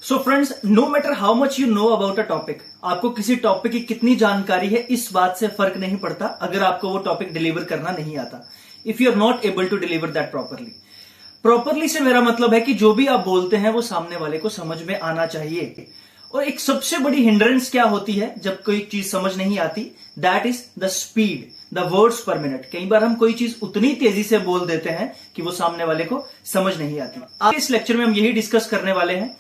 So friends, no matter how much you know about a topic, आपको किसी topic की कितनी जानकारी है इस बात से फर्क नहीं पड़ता अगर आपको वो टॉपिक डिलीवर करना नहीं आता। If you are not able to deliver that properly से मेरा मतलब है कि जो भी आप बोलते हैं वो सामने वाले को समझ में आना चाहिए। और एक सबसे बड़ी हिंड्रेंस क्या होती है जब कोई चीज समझ नहीं आती? That is the speed, the words पर मिनट। कई बार हम कोई चीज उतनी तेजी से बोल देते हैं कि वो सामने वाले को समझ नहीं आती। आज इस लेक्चर में हम यही डिस्कस करने वाले हैं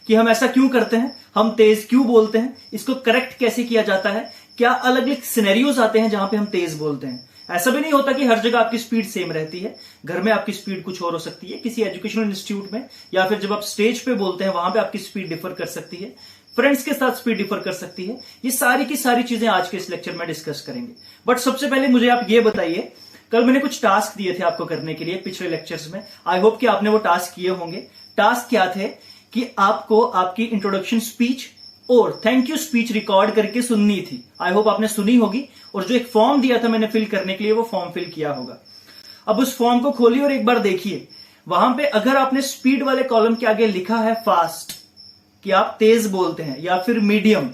कि हम ऐसा क्यों करते हैं, हम तेज क्यों बोलते हैं, इसको करेक्ट कैसे किया जाता है, क्या अलग अलग सिनेरियोज आते हैं जहां पे हम तेज बोलते हैं। ऐसा भी नहीं होता कि हर जगह आपकी स्पीड सेम रहती है। घर में आपकी स्पीड कुछ और हो सकती है, किसी एजुकेशनल इंस्टीट्यूट में, या फिर जब आप स्टेज पे बोलते हैं वहां पे आपकी स्पीड डिफर कर सकती है, फ्रेंड्स के साथ स्पीड डिफर कर सकती है। ये सारी की सारी चीजें आज के इस लेक्चर में डिस्कस करेंगे। बट सबसे पहले मुझे आप ये बताइए, कल मैंने कुछ टास्क दिए थे आपको करने के लिए पिछले लेक्चर्स में। आई होप कि आपने वो टास्क किए होंगे। टास्क क्या थे कि आपको आपकी इंट्रोडक्शन स्पीच और थैंक यू स्पीच रिकॉर्ड करके सुननी थी। आई होप आपने सुनी होगी। और जो एक फॉर्म दिया था मैंने फिल करने के लिए, वो फॉर्म फिल किया होगा। अब उस फॉर्म को खोलिए और एक बार देखिए, वहां पे अगर आपने स्पीड वाले कॉलम के आगे लिखा है फास्ट, कि आप तेज बोलते हैं, या फिर मीडियम,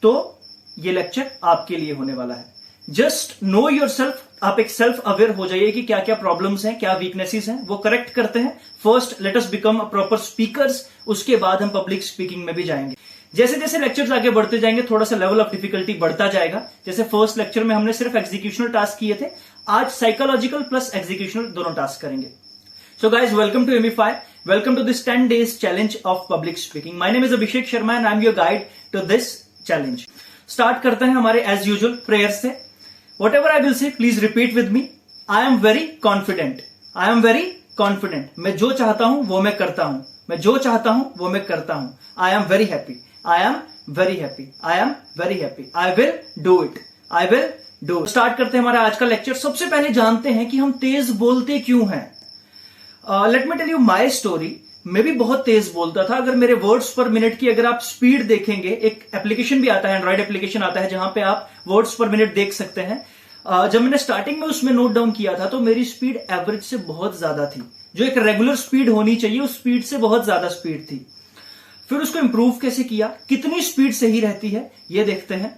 तो ये लेक्चर आपके लिए होने वाला है। जस्ट नो योर सेल्फ, आप एक सेल्फ अवेयर हो जाइए कि क्या क्या प्रॉब्लम्स हैं, क्या वीकनेसेस हैं, वो करेक्ट करते हैं। First let us become a proper speakers, उसके बाद हम पब्लिक स्पीकिंग में भी जाएंगे। जैसे जैसे लेक्चर्स आगे बढ़ते जाएंगे थोड़ा सा लेवल ऑफ डिफिकल्टी बढ़ता जाएगा। जैसे फर्स्ट लेक्चर में हमने सिर्फ एग्जीक्यूशनल टास्क किए थे, आज साइकोलॉजिकल प्लस एग्जीक्यूशनल दोनों टास्क करेंगे। So guys, welcome to ME5. Welcome to this 10 days challenge of public speaking. My name is Abhishek Sharma and I'm your guide to this challenge. Start करते हैं हमारे as usual prayers से. Whatever I will say, please repeat with me. I am very confident. I am very confident. मैं जो चाहता हूं वो मैं करता हूं. मैं जो चाहता हूं वो मैं करता हूं. I am very happy. I am very happy. I am very happy. I will do it. I will do it. Start करते हैं हमारा आज का लेक्चर। सबसे पहले जानते हैं कि हम तेज बोलते क्यों हैं। Let me tell you my story. मैं भी बहुत तेज बोलता था। अगर मेरे वर्ड्स पर मिनट की अगर आप स्पीड देखेंगे, एक एप्लीकेशन भी आता है, एंड्रॉइड एप्लीकेशन आता है जहां पे आप वर्ड्स पर मिनट देख सकते हैं। जब मैंने स्टार्टिंग में उसमें नोट डाउन किया था तो मेरी स्पीड एवरेज से बहुत ज्यादा थी। जो एक रेगुलर स्पीड होनी चाहिए उस स्पीड से बहुत ज्यादा स्पीड थी। फिर उसको इंप्रूव कैसे किया, कितनी स्पीड सही रहती है, ये देखते हैं।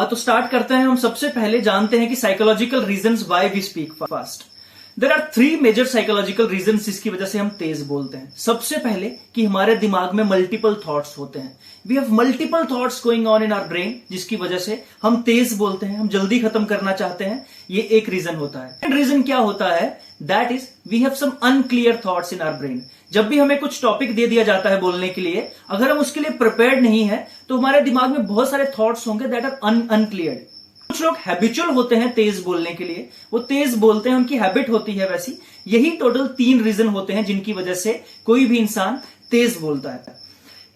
तो स्टार्ट करते हैं। हम सबसे पहले जानते हैं कि psychological reasons why we speak fast. There are 3 major psychological reasons जिसकी वजह से हम तेज बोलते हैं। सबसे पहले कि हमारे दिमाग में मल्टीपल थॉट्स होते हैं। We have multiple thoughts going on in our brain, जिसकी वजह से हम तेज बोलते हैं, हम जल्दी खत्म करना चाहते हैं। ये एक रीजन होता है। सेकंड रीजन क्या होता है? That is we have some unclear thoughts in our brain. जब भी हमें कुछ टॉपिक दे दिया जाता है बोलने के लिए, अगर हम उसके लिए प्रिपेयर्ड नहीं है तो हमारे दिमाग में बहुत सारे थॉट्स होंगे दैट आर अनक्लियर्ड। कुछ लोग हैबिचुअल होते हैं तेज बोलने के लिए, वो तेज बोलते हैं, उनकी हैबिट होती है वैसी। यही टोटल 3 रीजन होते हैं जिनकी वजह से कोई भी इंसान तेज बोलता है।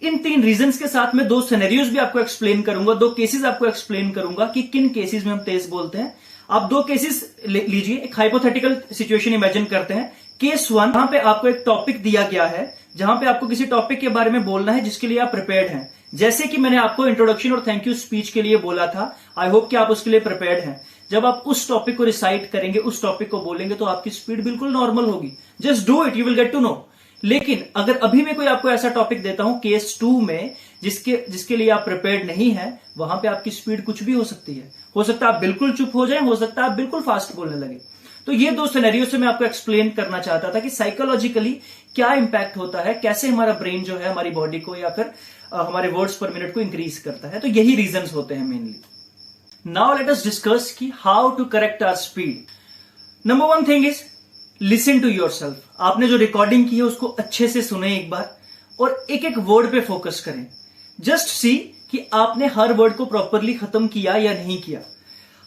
इन 3 रीजंस के साथ मैं 2 सिनेरियोज भी आपको एक्सप्लेन करूंगा, 2 केसेस आपको एक्सप्लेन करूंगा कि किन केसेस में हम तेज बोलते हैं। आप 2 केसेस लीजिए। एक हाइपोथेटिकल सिचुएशन इमेजिन करते हैं। केस 1, जहां पे आपको एक टॉपिक दिया गया है, जहां पे आपको किसी टॉपिक के बारे में बोलना है जिसके लिए आप प्रिपेयर्ड हैं। जैसे कि मैंने आपको इंट्रोडक्शन और थैंक यू स्पीच के लिए बोला था, आई होप कि आप उसके लिए प्रिपेयर्ड हैं। जब आप उस टॉपिक को रिसाइट करेंगे, उस टॉपिक को बोलेंगे, तो आपकी स्पीड बिल्कुल नॉर्मल होगी। Just do it, you will get to know. लेकिन अगर अभी मैं कोई आपको ऐसा टॉपिक देता हूं केस 2 में, जिसके लिए आप प्रिपेयर्ड नहीं है, वहां पे आपकी स्पीड कुछ भी हो सकती है। हो सकता है आप बिल्कुल चुप हो जाए, हो सकता है आप बिल्कुल फास्ट बोलने लगे। तो ये 2 सिनेरियो से मैं आपको एक्सप्लेन करना चाहता था कि साइकोलॉजिकली क्या इंपैक्ट होता है, कैसे हमारा ब्रेन जो है हमारी बॉडी को या फिर हमारे वर्ड्स पर मिनट को इंक्रीज करता है। तो यही रीजंस होते हैं mainly. Now let us discuss कि how to correct our speed. Number 1 thing is listen to yourself. आपने जो रिकॉर्डिंग की है उसको अच्छे से सुने एक बार, और एक एक वर्ड पे फोकस करें। जस्ट सी कि आपने हर वर्ड को प्रॉपरली खत्म किया या नहीं किया।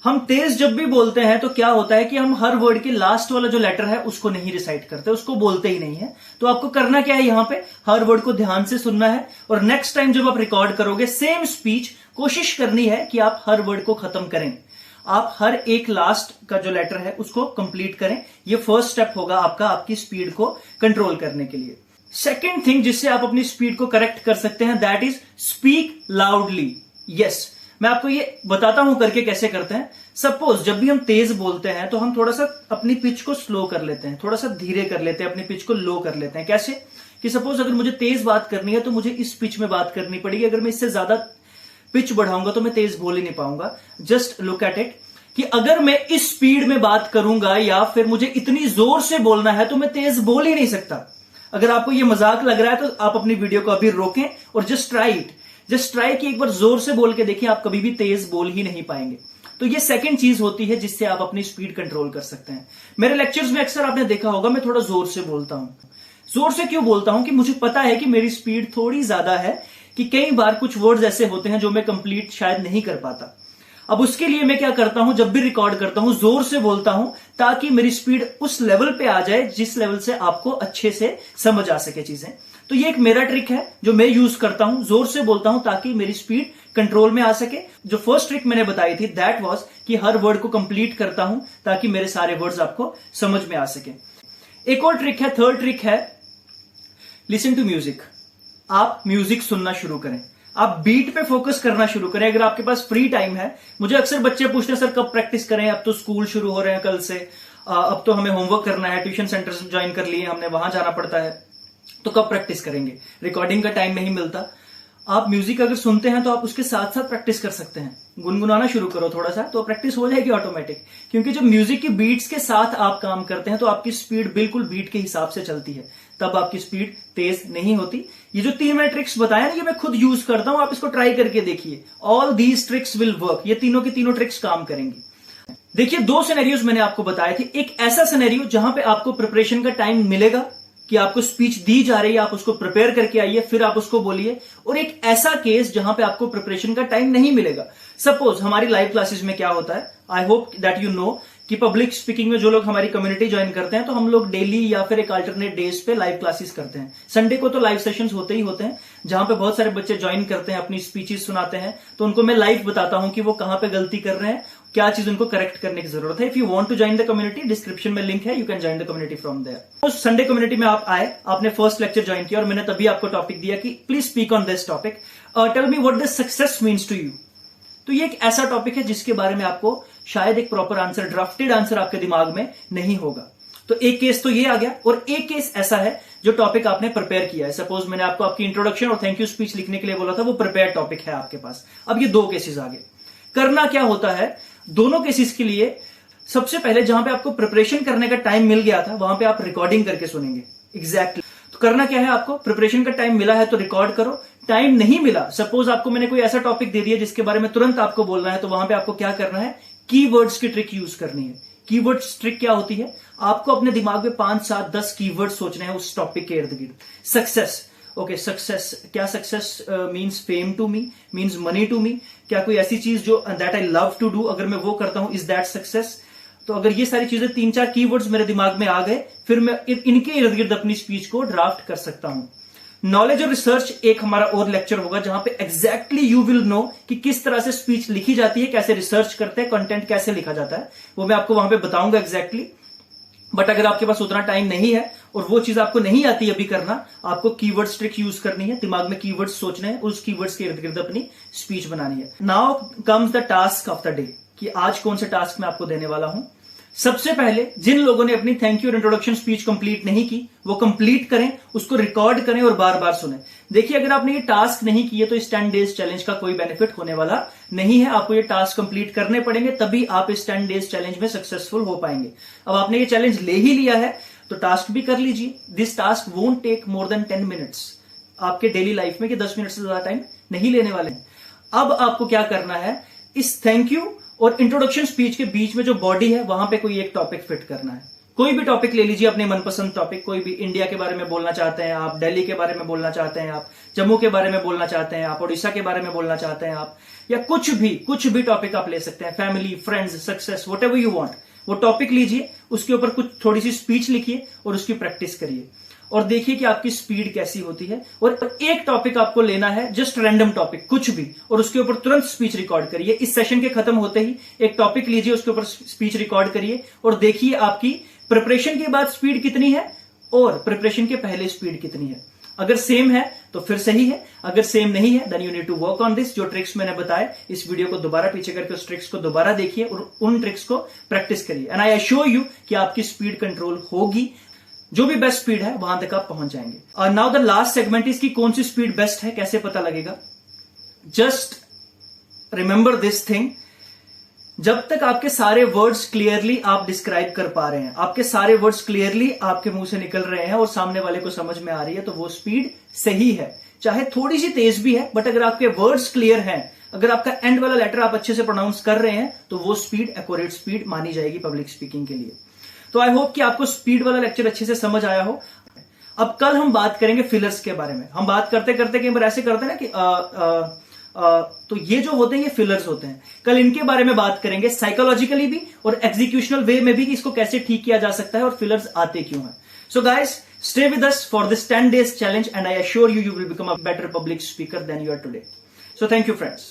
हम तेज जब भी बोलते हैं तो क्या होता है कि हम हर वर्ड के लास्ट वाला जो लेटर है उसको नहीं रिसाइट करते, उसको बोलते ही नहीं है। तो आपको करना क्या है, यहां पे हर वर्ड को ध्यान से सुनना है, और नेक्स्ट टाइम जब आप रिकॉर्ड करोगे सेम स्पीच, कोशिश करनी है कि आप हर वर्ड को खत्म करें। आप हर एक लास्ट का जो लेटर है उसको कंप्लीट करें। ये फर्स्ट स्टेप होगा आपका, आपकी स्पीड को कंट्रोल करने के लिए। सेकेंड थिंग जिससे आप अपनी स्पीड को करेक्ट कर सकते हैं, that is speak loudly. Yes, मैं आपको ये बताता हूं करके कैसे करते हैं। सपोज जब भी हम तेज बोलते हैं तो हम थोड़ा सा अपनी पिच को स्लो कर लेते हैं, थोड़ा सा धीरे कर लेते हैं, अपनी पिच को लो कर लेते हैं। कैसे? कि सपोज अगर मुझे तेज बात करनी है तो मुझे इस पिच में बात करनी पड़ेगी, अगर मैं इससे ज्यादा पिच बढ़ाऊंगा तो मैं तेज बोल ही नहीं पाऊंगा। जस्ट लुक एट इट कि अगर मैं इस स्पीड में बात करूंगा या फिर मुझे इतनी जोर से बोलना है तो मैं तेज बोल ही नहीं सकता। अगर आपको ये मजाक लग रहा है तो आप अपनी वीडियो को अभी रोकें और just try it, just try कि एक बार जोर से बोल के देखिए, आप कभी भी तेज बोल ही नहीं पाएंगे। तो ये सेकंड चीज होती है जिससे आप अपनी स्पीड कंट्रोल कर सकते हैं। मेरे लेक्चर्स में अक्सर आपने देखा होगा मैं थोड़ा जोर से बोलता हूं। जोर से क्यों बोलता हूं कि मुझे पता है कि मेरी स्पीड थोड़ी ज्यादा है, कि कई बार कुछ वर्ड्स ऐसे होते हैं जो मैं कंप्लीट शायद नहीं कर पाता। अब उसके लिए मैं क्या करता हूं, जब भी रिकॉर्ड करता हूं जोर से बोलता हूं ताकि मेरी स्पीड उस लेवल पे आ जाए जिस लेवल से आपको अच्छे से समझ आ सके चीजें। तो ये एक मेरा ट्रिक है जो मैं यूज करता हूं, जोर से बोलता हूं ताकि मेरी स्पीड कंट्रोल में आ सके। जो फर्स्ट ट्रिक मैंने बताई थी दैट वाज कि हर वर्ड को कंप्लीट करता हूं ताकि मेरे सारे वर्ड्स आपको समझ में आ सके। एक और ट्रिक है, थर्ड ट्रिक है लिसन टू म्यूजिक। आप म्यूजिक सुनना शुरू करें, आप बीट पे फोकस करना शुरू करें। अगर आपके पास फ्री टाइम है, मुझे अक्सर बच्चे पूछते हैं सर कब प्रैक्टिस करें, अब तो स्कूल शुरू हो रहे हैं कल से, अब तो हमें होमवर्क करना है, ट्यूशन सेंटर ज्वाइन कर लिए हमने, वहां जाना पड़ता है, तो कब प्रैक्टिस करेंगे, रिकॉर्डिंग का टाइम नहीं मिलता। आप म्यूजिक अगर सुनते हैं तो आप उसके साथ साथ प्रैक्टिस कर सकते हैं, गुनगुनाना शुरू करो थोड़ा सा, तो प्रैक्टिस हो जाएगी ऑटोमेटिक। क्योंकि जब म्यूजिक की बीट्स के साथ आप काम करते हैं तो आपकी स्पीड बिल्कुल बीट के हिसाब से चलती है, तब आपकी स्पीड तेज नहीं होती। ये जो 3 मैंने ट्रिक्स बताया ना, ये मैं खुद यूज करता हूं, आप इसको ट्राई करके देखिए। All these tricks will work, ये तीनों की तीनों ट्रिक्स काम करेंगी। देखिए 2 सिनेरियोज मैंने आपको बताए थे। एक ऐसा सिनेरियो जहां पे आपको प्रिपरेशन का टाइम मिलेगा कि आपको स्पीच दी जा रही है, आप उसको प्रिपेयर करके आइए, फिर आप उसको बोलिए। और एक ऐसा केस जहां पे आपको प्रिपरेशन का टाइम नहीं मिलेगा। सपोज हमारी लाइव क्लासेस में क्या होता है, I hope that you know कि पब्लिक स्पीकिंग में जो लोग हमारी कम्युनिटी ज्वाइन करते हैं तो हम लोग डेली या फिर एक अल्टरनेट डेज पे लाइव क्लासेस करते हैं। संडे को तो लाइव सेशंस होते ही होते हैं जहां पे बहुत सारे बच्चे ज्वाइन करते हैं, अपनी स्पीचेस सुनाते हैं, तो उनको मैं लाइव बताता हूं कि वो कहां पे गलती कर रहे हैं, क्या चीज उनको करेक्ट करने की जरूरत है। If you want to join the community, description में लिंक है, you can join the community from there. उस संडे कम्युनिटी में आप आए, आपने फर्स्ट लेक्चर ज्वाइन किया और मैंने तभी आपको टॉपिक दिया कि please speak on this topic, tell me what the success means to you. तो ये एक ऐसा टॉपिक है जिसके बारे में आपको शायद एक प्रॉपर आंसर, ड्राफ्टेड आंसर आपके दिमाग में नहीं होगा। तो एक केस तो ये आ गया, और एक केस ऐसा है जो टॉपिक आपने प्रिपेयर किया है। सपोज मैंने आपको आपकी इंट्रोडक्शन और थैंक यू स्पीच लिखने के लिए बोला था, वो प्रिपेयर टॉपिक है आपके पास। अब ये 2 केसेस आ गए। करना क्या होता है दोनों केसेस के लिए, सबसे पहले जहां पे आपको प्रिपरेशन करने का टाइम मिल गया था वहां पे आप रिकॉर्डिंग करके सुनेंगे। एग्जैक्टली तो करना क्या है, आपको प्रिपरेशन का टाइम मिला है तो रिकॉर्ड करो। टाइम नहीं मिला, सपोज आपको मैंने कोई ऐसा टॉपिक दे दिया जिसके बारे में तुरंत आपको बोलना है, तो वहां पे आपको क्या करना है, कीवर्ड्स की ट्रिक यूज करनी है। कीवर्ड्स ट्रिक क्या होती है, आपको अपने दिमाग में 5, 7, 10 कीवर्ड सोचने हैं उस टॉपिक के इर्द गिर्द। सक्सेस, ओके सक्सेस, क्या success means fame to me, means money to me, क्या कोई ऐसी चीज जो that I love to do, अगर मैं वो करता हूं, इज दैट सक्सेस। तो अगर ये सारी चीजें 3-4 कीवर्ड्स मेरे दिमाग में आ गए, फिर मैं इनके इर्द गिर्द अपनी स्पीच को ड्राफ्ट कर सकता हूं। नॉलेज और रिसर्च एक हमारा और लेक्चर होगा जहां पे एग्जैक्टली यू विल नो कि किस तरह से स्पीच लिखी जाती है, कैसे रिसर्च करते हैं, कंटेंट कैसे लिखा जाता है, वो मैं आपको वहां पे बताऊंगा एग्जैक्टली। बट अगर आपके पास उतना टाइम नहीं है और वो चीज आपको नहीं आती अभी करना, आपको कीवर्ड्स ट्रिक यूज करनी है, दिमाग में कीवर्ड्स सोचने हैं, उस कीवर्ड्स के इर्द गिर्द अपनी स्पीच बनानी है। Now comes the task of the day, कि आज कौन सा टास्क मैं आपको देने वाला हूं। सबसे पहले जिन लोगों ने अपनी थैंक यू और इंट्रोडक्शन स्पीच कंप्लीट नहीं की, वो कंप्लीट करें, उसको रिकॉर्ड करें और बार बार सुने। देखिए अगर आपने ये टास्क नहीं किए तो इस 10 डेज चैलेंज का कोई बेनिफिट होने वाला नहीं है। आपको ये टास्क कंप्लीट करने पड़ेंगे, तभी आप इस 10 डेज चैलेंज में सक्सेसफुल हो पाएंगे। अब आपने ये चैलेंज ले ही लिया है तो टास्क भी कर लीजिए। This task won't take more than 10 minutes आपके डेली लाइफ में, कि 10 मिनट से ज्यादा टाइम नहीं लेने वाले। अब आपको क्या करना है, इस थैंक यू और इंट्रोडक्शन स्पीच के बीच में जो बॉडी है वहां पे कोई एक टॉपिक फिट करना है। कोई भी टॉपिक ले लीजिए, अपने मनपसंद टॉपिक, कोई भी। इंडिया के बारे में बोलना चाहते हैं आप, दिल्ली के बारे में बोलना चाहते हैं आप, जम्मू के बारे में बोलना चाहते हैं आप, उड़ीसा के बारे में बोलना चाहते हैं आप, या कुछ भी टॉपिक आप ले सकते हैं। Family, friends, success, what ever you want, वो टॉपिक लीजिए, उसके ऊपर कुछ थोड़ी सी स्पीच लिखिए और उसकी प्रैक्टिस करिए और देखिए कि आपकी स्पीड कैसी होती है। और एक टॉपिक आपको लेना है, जस्ट रैंडम टॉपिक, कुछ भी, और उसके ऊपर तुरंत स्पीच रिकॉर्ड करिए। इस सेशन के खत्म होते ही एक टॉपिक लीजिए, उसके ऊपर स्पीच रिकॉर्ड करिए और देखिए आपकी प्रिपरेशन के बाद स्पीड कितनी है और प्रिपरेशन के पहले स्पीड कितनी है। अगर सेम है तो फिर सही है, अगर सेम नहीं है then you need to work on this. जो ट्रिक्स मैंने बताए, इस वीडियो को दोबारा पीछे करके उस ट्रिक्स को दोबारा देखिए और उन ट्रिक्स को प्रैक्टिस करिए, एंड आई एश्योर यू कि आपकी स्पीड कंट्रोल होगी। जो भी बेस्ट स्पीड है वहां तक आप पहुंच जाएंगे। नाउ द लास्ट सेगमेंट इसकी कौन सी स्पीड बेस्ट है, कैसे पता लगेगा? जस्ट रिमेंबर दिस थिंग, जब तक आपके सारे वर्ड्स क्लियरली आप डिस्क्राइब कर पा रहे हैं, आपके सारे वर्ड्स क्लियरली आपके मुंह से निकल रहे हैं और सामने वाले को समझ में आ रही है, तो वो स्पीड सही है। चाहे थोड़ी सी तेज भी है, बट अगर आपके वर्ड्स क्लियर हैं, अगर आपका एंड वाला लेटर आप अच्छे से प्रोनाउंस कर रहे हैं, तो वो स्पीड एक्यूरेट स्पीड मानी जाएगी पब्लिक स्पीकिंग के लिए। तो आई होप कि आपको स्पीड वाला लेक्चर अच्छे से समझ आया हो। अब कल हम बात करेंगे फिलर्स के बारे में। हम बात करते करते कई बार ऐसे करते हैं ना कि तो ये जो होते हैं ये फिलर्स होते हैं। कल इनके बारे में बात करेंगे, साइकोलॉजिकली भी और एग्जीक्यूशनल वे में भी, कि इसको कैसे ठीक किया जा सकता है और फिलर्स आते क्यों हैं। So guys, stay with us for this 10 days challenge and I assure you will become a better public speaker than you are today. So thank you friends.